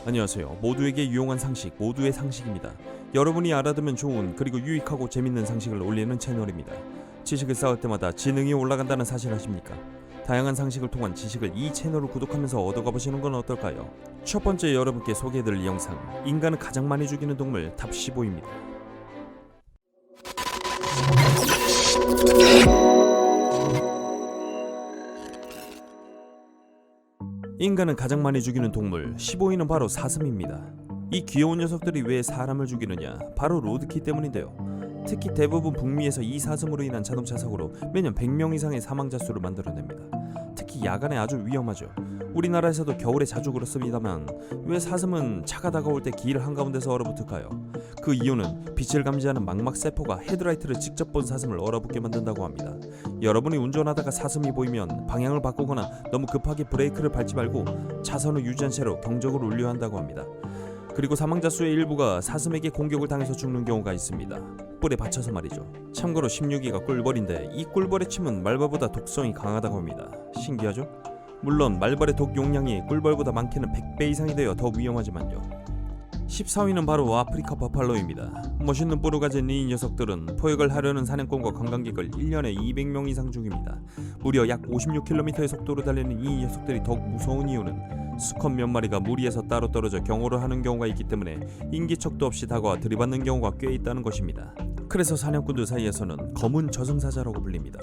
안녕하세요. 모두에게 유용한 상식, 모두의 상식입니다. 여러분이 알아두면 좋은 그리고 유익하고 재밌는 상식을 올리는 채널입니다. 지식을 쌓을 때마다 지능이 올라간다는 사실 아십니까? 다양한 상식을 통한 지식을 이 채널을 구독하면서 얻어가 보시는 건 어떨까요? 첫 번째 여러분께 소개해드릴 영상, 인간을 가장 많이 죽이는 동물 탑 15입니다. 인간은 가장 많이 죽이는 동물 15위는 바로 사슴입니다. 이 귀여운 녀석들이 왜 사람을 죽이느냐? 바로 로드키 때문인데요. 특히 대부분 북미에서 이 사슴으로 인한 자동차 사고로 매년 100명 이상의 사망자 수를 만들어냅니다. 특히 야간에 아주 위험하죠. 우리나라에서도 겨울에 자주 그렇습니다만 왜 사슴은 차가 다가올 때 길 한가운데서 얼어붙을까요? 그 이유는 빛을 감지하는 망막세포가 헤드라이트를 직접 본 사슴을 얼어붙게 만든다고 합니다. 여러분이 운전하다가 사슴이 보이면 방향을 바꾸거나 너무 급하게 브레이크를 밟지 말고 차선을 유지한 채로 경적을 울려야 한다고 합니다. 그리고 사망자 수의 일부가 사슴에게 공격을 당해서 죽는 경우가 있습니다. 뿔에 받쳐서 말이죠. 참고로 16위가 꿀벌인데 이 꿀벌의 침은 말벌보다 독성이 강하다고 합니다. 신기하죠? 물론 말벌의 독 용량이 꿀벌보다 많게는 100배 이상이 되어 더 위험하지만요. 14위는 바로 아프리카 버팔로입니다. 멋있는 뿔을 가진 이 녀석들은 포획을 하려는 사냥꾼과 관광객을 1년에 200명 이상 죽입니다. 무려 약 56km의 속도로 달리는 이 녀석들이 더욱 무서운 이유는 수컷 몇 마리가 무리에서 따로 떨어져 경호를 하는 경우가 있기 때문에 인기척도 없이 다가와 들이받는 경우가 꽤 있다는 것입니다. 그래서 사냥꾼들 사이에서는 검은 저승사자라고 불립니다.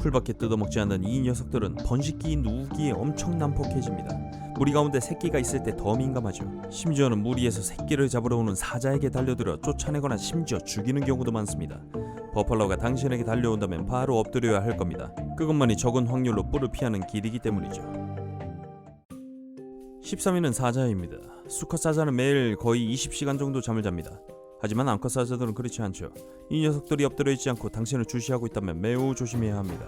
풀밖에 뜯어먹지 않는 이 녀석들은 번식기인 우기에 엄청 난폭해집니다. 무리 가운데 새끼가 있을 때 더 민감하죠. 심지어는 무리에서 새끼를 잡으러 오는 사자에게 달려들어 쫓아내거나 심지어 죽이는 경우도 많습니다. 버팔로가 당신에게 달려온다면 바로 엎드려야 할 겁니다. 그것만이 적은 확률로 뿔을 피하는 길이기 때문이죠. 13위는 사자입니다. 수컷 사자는 매일 거의 20시간 정도 잠을 잡니다. 하지만 암컷 사자들은 그렇지 않죠. 이 녀석들이 엎드려 있지 않고 당신을 주시하고 있다면 매우 조심해야 합니다.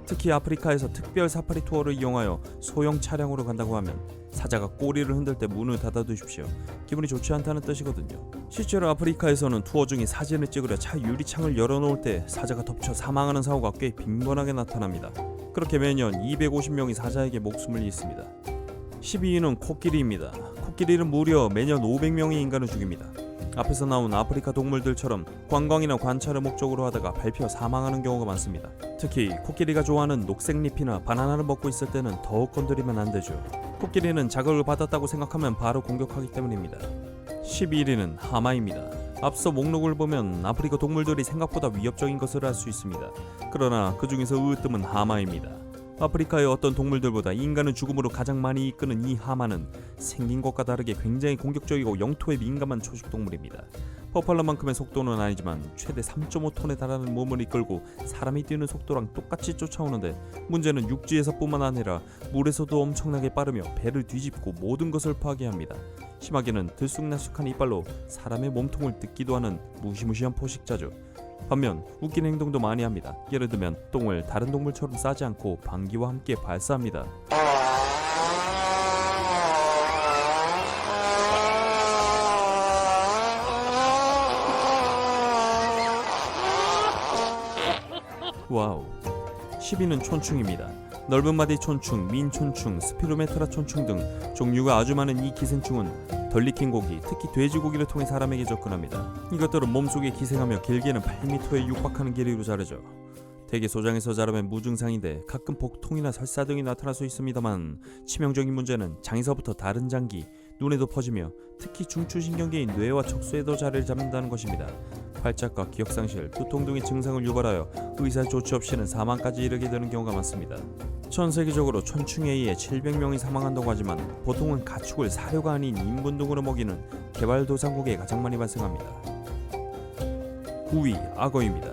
특히 아프리카에서 특별 사파리 투어를 이용하여 소형 차량으로 간다고 하면 사자가 꼬리를 흔들 때 문을 닫아두십시오. 기분이 좋지 않다는 뜻이거든요. 실제로 아프리카에서는 투어 중에 사진을 찍으려 차 유리창을 열어놓을 때 사자가 덮쳐 사망하는 사고가 꽤 빈번하게 나타납니다. 그렇게 매년 250명이 사자에게 목숨을 잃습니다. 12위는 코끼리입니다. 코끼리는 무려 매년 500명의 인간을 죽입니다. 앞에서 나온 아프리카 동물들처럼 관광이나 관찰을 목적으로 하다가 밟혀 사망하는 경우가 많습니다. 특히 코끼리가 좋아하는 녹색잎이나 바나나를 먹고 있을 때는 더욱 건드리면 안 되죠. 코끼리는 자극을 받았다고 생각하면 바로 공격하기 때문입니다. 11위는 하마입니다. 앞서 목록을 보면 아프리카 동물들이 생각보다 위협적인 것을 알 수 있습니다. 그러나 그 중에서 으뜸은 하마입니다. 아프리카의 어떤 동물들보다 인간을 죽음으로 가장 많이 이끄는 이 하마는 생긴 것과 다르게 굉장히 공격적이고 영토에 민감한 초식동물입니다. 버팔로만큼의 속도는 아니지만 최대 3.5톤에 달하는 몸을 이끌고 사람이 뛰는 속도랑 똑같이 쫓아오는데 문제는 육지에서 뿐만 아니라 물에서도 엄청나게 빠르며 배를 뒤집고 모든 것을 파괴합니다. 심하게는 들쑥날쑥한 이빨로 사람의 몸통을 뜯기도 하는 무시무시한 포식자죠. 반면 웃긴 행동도 많이 합니다. 예를 들면 똥을 다른 동물처럼 싸지 않고 방귀와 함께 발사합니다. 와우. 10위는 촌충입니다. 넓은 마디 촌충, 민촌충, 스피로메트라 촌충 등 종류가 아주 많은 이 기생충은 덜 익힌 고기, 특히 돼지고기를 통해 사람에게 접근합니다. 이것들은 몸속에 기생하며 길게는 8m에 육박하는 길이로 자르죠. 대개 소장에서 자라면 무증상인데 가끔 복통이나 설사 등이 나타날 수 있습니다만 치명적인 문제는 장에서부터 다른 장기, 눈에도 퍼지며 특히 중추신경계인 뇌와 척수에도 자리를 잡는다는 것입니다. 팔짝과 기억상실, 두통 등의 증상을 유발하여 의사 조치 없이는 사망까지 이르게 되는 경우가 많습니다. 전 세계적으로 촌충에 의해 700명이 사망한다고 하지만 보통은 가축을 사료가 아닌 인분 등으로 먹이는 개발도상국에 가장 많이 발생합니다. 9위 악어입니다.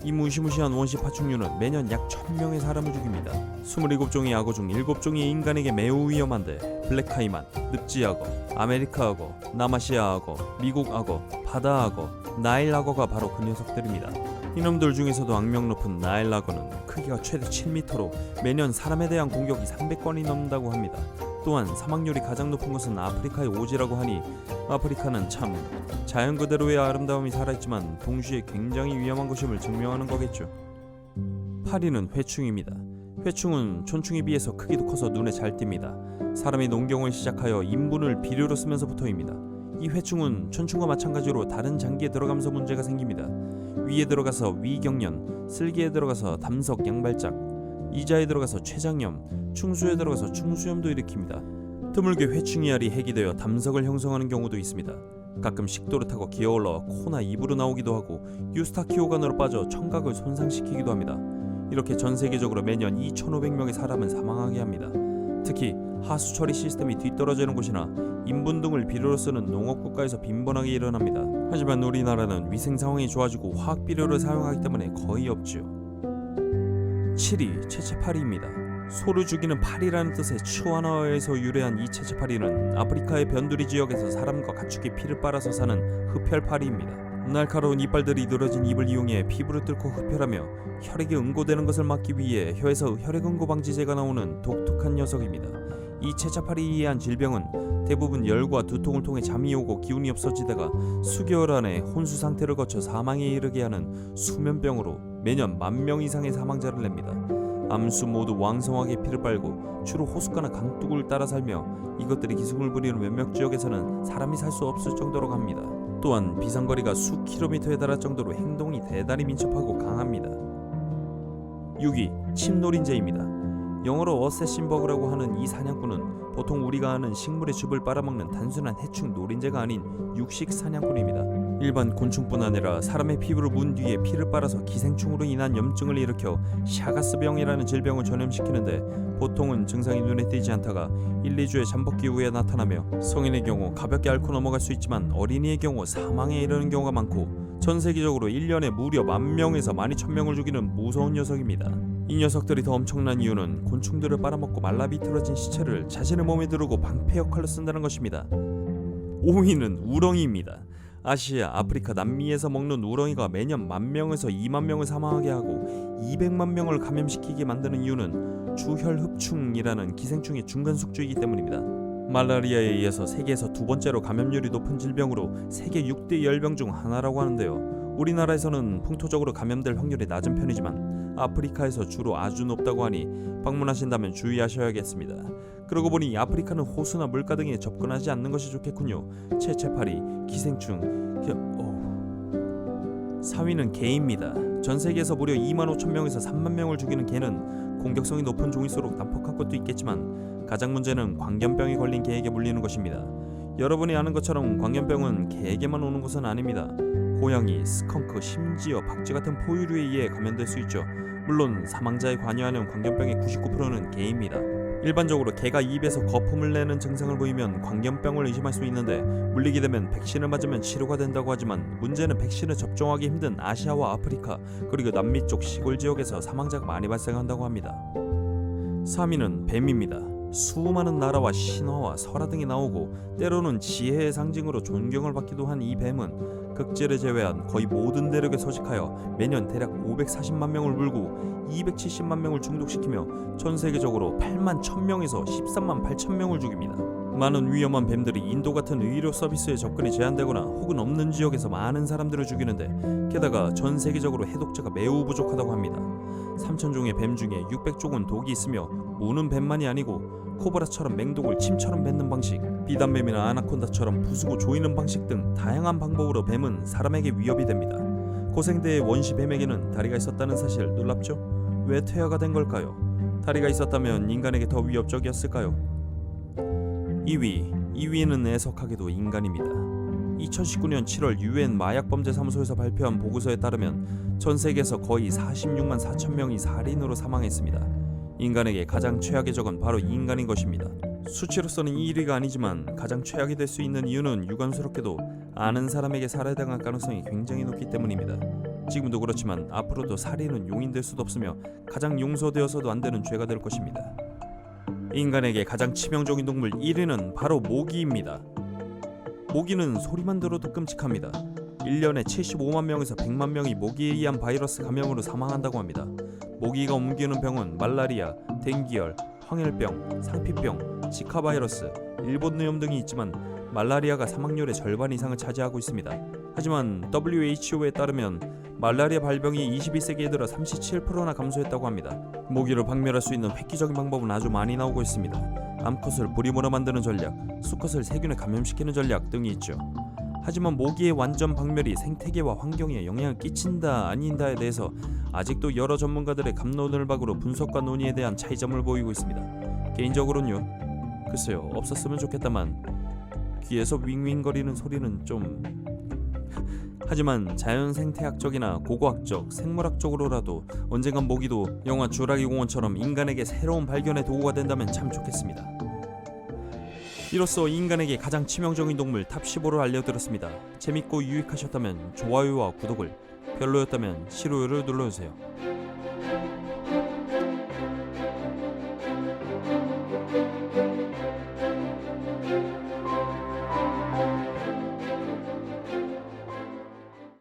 이 무시무시한 원시 파충류는 매년 약 1000명의 사람을 죽입니다. 27종의 악어 중 7종이 인간에게 매우 위험한데 블랙카이만, 늪지악어, 아메리카 악어, 남아시아 악어, 미국 악어, 바다 악어, 나일 악어가 바로 그 녀석들입니다. 이놈들 중에서도 악명 높은 나일 악어는 크기가 최대 7m로 매년 사람에 대한 공격이 300건이 넘는다고 합니다. 또한 사망률이 가장 높은 것은 아프리카의 오지라고 하니 아프리카는 참 자연 그대로의 아름다움이 살아있지만 동시에 굉장히 위험한 것임을 증명하는 거겠죠. 8위는 회충입니다. 회충은 촌충에 비해서 크기도 커서 눈에 잘 띕니다. 사람이 농경을 시작하여 인분을 비료로 쓰면서부터입니다. 이 회충은 촌충과 마찬가지로 다른 장기에 들어가면서 문제가 생깁니다. 위에 들어가서 위경련, 쓸개에 들어가서 담석 양발작, 이자에 들어가서 췌장염, 충수에 들어가서 충수염도 일으킵니다. 드물게 회충이 알이 해기되어 담석을 형성하는 경우도 있습니다. 가끔 식도를 타고 기어올라 코나 입으로 나오기도 하고 유스타키오관으로 빠져 청각을 손상시키기도 합니다. 이렇게 전 세계적으로 매년 2,500명의 사람은 사망하게 합니다. 특히 하수 처리 시스템이 뒤떨어지는 곳이나 인분 등을 비료로 쓰는 농업국가에서 빈번하게 일어납니다. 하지만 우리나라는 위생 상황이 좋아지고 화학 비료를 사용하기 때문에 거의 없지요. 7위 채채파리입니다. 소를 죽이는 파리라는 뜻의 추아나어에서 유래한 이 채채파리는 아프리카의 변두리 지역에서 사람과 가축의 피를 빨아서 사는 흡혈파리입니다. 날카로운 이빨들이 늘어진 입을 이용해 피부를 뚫고 흡혈하며 혈액이 응고되는 것을 막기 위해 혀에서 혈액 응고 방지제가 나오는 독특한 녀석입니다. 이 채채파리에 의한 질병은 대부분 열과 두통을 통해 잠이 오고 기운이 없어지다가 수개월 안에 혼수 상태를 거쳐 사망에 이르게 하는 수면병으로 매년 10,000명 이상의 사망자를 냅니다. 암수 모두 왕성하게 피를 빨고 주로 호숫가나 강둑을 따라 살며 이것들이 기승을 부리는 몇몇 지역에서는 사람이 살 수 없을 정도로 갑니다. 또한 비상거리가 수 킬로미터에 달할 정도로 행동이 대단히 민첩하고 강합니다. 6위 침노린재입니다. 영어로 어세신버그라고 하는 이 사냥꾼은 보통 우리가 아는 식물의 즙을 빨아먹는 단순한 해충 노린재가 아닌 육식 사냥꾼입니다. 일반 곤충뿐 아니라 사람의 피부를 문 뒤에 피를 빨아서 기생충으로 인한 염증을 일으켜 샤가스병이라는 질병을 전염시키는데 보통은 증상이 눈에 띄지 않다가 1, 2주의 잠복기 후에 나타나며 성인의 경우 가볍게 앓고 넘어갈 수 있지만 어린이의 경우 사망에 이르는 경우가 많고 전 세계적으로 1년에 무려 10,000명에서 12,000명을 죽이는 무서운 녀석입니다. 이 녀석들이 더 엄청난 이유는 곤충들을 빨아먹고 말라 비틀어진 시체를 자신의 몸에 두르고 방패 역할로 쓴다는 것입니다. 5위는 우렁이입니다. 아시아, 아프리카, 남미에서 먹는 우렁이가 매년 10,000명에서 20,000명을 사망하게 하고 200만 명을 감염시키게 만드는 이유는 주혈흡충이라는 기생충의 중간 숙주이기 때문입니다. 말라리아에 이어서 세계에서 두 번째로 감염률이 높은 질병으로 세계 6대 열병 중 하나라고 하는데요. 우리나라에서는 풍토적으로 감염될 확률이 낮은 편이지만 아프리카에서 주로 아주 높다고 하니 방문하신다면 주의하셔야겠습니다. 그러고 보니 아프리카는 호수나 물가 등에 접근하지 않는 것이 좋겠군요. 채채파리, 기생충, 4위는 개입니다. 전 세계에서 무려 25,000명에서 30,000명을 죽이는 개는 공격성이 높은 종일수록 난폭한 것도 있겠지만 가장 문제는 광견병이 걸린 개에게 물리는 것입니다. 여러분이 아는 것처럼 광견병은 개에게만 오는 것은 아닙니다. 고양이, 스컹크, 심지어 박쥐 같은 포유류에 의해 감염될 수 있죠. 물론 사망자에 관여하는 광견병의 99%는 개입니다. 일반적으로 개가 입에서 거품을 내는 증상을 보이면 광견병을 의심할 수 있는데 물리게 되면 백신을 맞으면 치료가 된다고 하지만 문제는 백신을 접종하기 힘든 아시아와 아프리카 그리고 남미 쪽 시골 지역에서 사망자가 많이 발생한다고 합니다. 3위는 뱀입니다. 수많은 나라와 신화와 설화 등이 나오고 때로는 지혜의 상징으로 존경을 받기도 한 이 뱀은 극지를 제외한 거의 모든 대륙에 서식하여 매년 대략 540만 명을 물고 270만 명을 중독시키며 전 세계적으로 8만 1,000명에서 13만 8천 명을 죽입니다. 많은 위험한 뱀들이 인도 같은 의료 서비스에 접근이 제한되거나 혹은 없는 지역에서 많은 사람들을 죽이는데 게다가 전 세계적으로 해독제가 매우 부족하다고 합니다. 3,000종의 뱀 중에 600종은 독이 있으며 무는 뱀만이 아니고 코브라처럼 맹독을 침처럼 뱉는 방식, 비단뱀이나 아나콘다처럼 부수고 조이는 방식 등 다양한 방법으로 뱀은 사람에게 위협이 됩니다. 고생대의 원시뱀에게는 다리가 있었다는 사실 놀랍죠? 왜 퇴화가 된 걸까요? 다리가 있었다면 인간에게 더 위협적이었을까요? 2위는 애석하게도 인간입니다. 2019년 7월 UN 마약범죄사무소에서 발표한 보고서에 따르면 전 세계에서 거의 46만 4천 명이 살인으로 사망했습니다. 인간에게 가장 최악의 적은 바로 인간인 것입니다. 수치로서는 1위가 아니지만 가장 최악이 될 수 있는 이유는 유감스럽게도 아는 사람에게 살해당할 가능성이 굉장히 높기 때문입니다. 지금도 그렇지만 앞으로도 살인은 용인될 수도 없으며 가장 용서되어서도 안 되는 죄가 될 것입니다. 인간에게 가장 치명적인 동물 1위는 바로 모기입니다. 모기는 소리만 들어도 끔찍합니다. 1년에 75만 명에서 100만 명이 모기에 의한 바이러스 감염으로 사망한다고 합니다. 모기가 옮기는 병은 말라리아, 댕기열, 황열병, 상피병, 지카 바이러스, 일본뇌염 등이 있지만 말라리아가 사망률의 절반 이상을 차지하고 있습니다. 하지만 WHO에 따르면 말라리아 발병이 21세기에 들어 37%나 감소했다고 합니다. 모기를 박멸할 수 있는 획기적인 방법은 아주 많이 나오고 있습니다. 암컷을 보리모로 만드는 전략, 수컷을 세균에 감염시키는 전략 등이 있죠. 하지만 모기의 완전 박멸이 생태계와 환경에 영향을 끼친다 아닌다에 대해서 아직도 여러 전문가들의 갑론을박으로 분석과 논의에 대한 차이점을 보이고 있습니다. 개인적으로는요, 글쎄요, 없었으면 좋겠다만 귀에서 윙윙거리는 소리는 좀... 하지만 자연생태학적이나 고고학적, 생물학적으로라도 언젠간 모기도 영화 주라기 공원처럼 인간에게 새로운 발견의 도구가 된다면 참 좋겠습니다. 이로써 인간에게 가장 치명적인 동물 탑 15를 알려드렸습니다. 재밌고 유익하셨다면 좋아요와 구독을, 별로였다면 싫어요를 눌러주세요.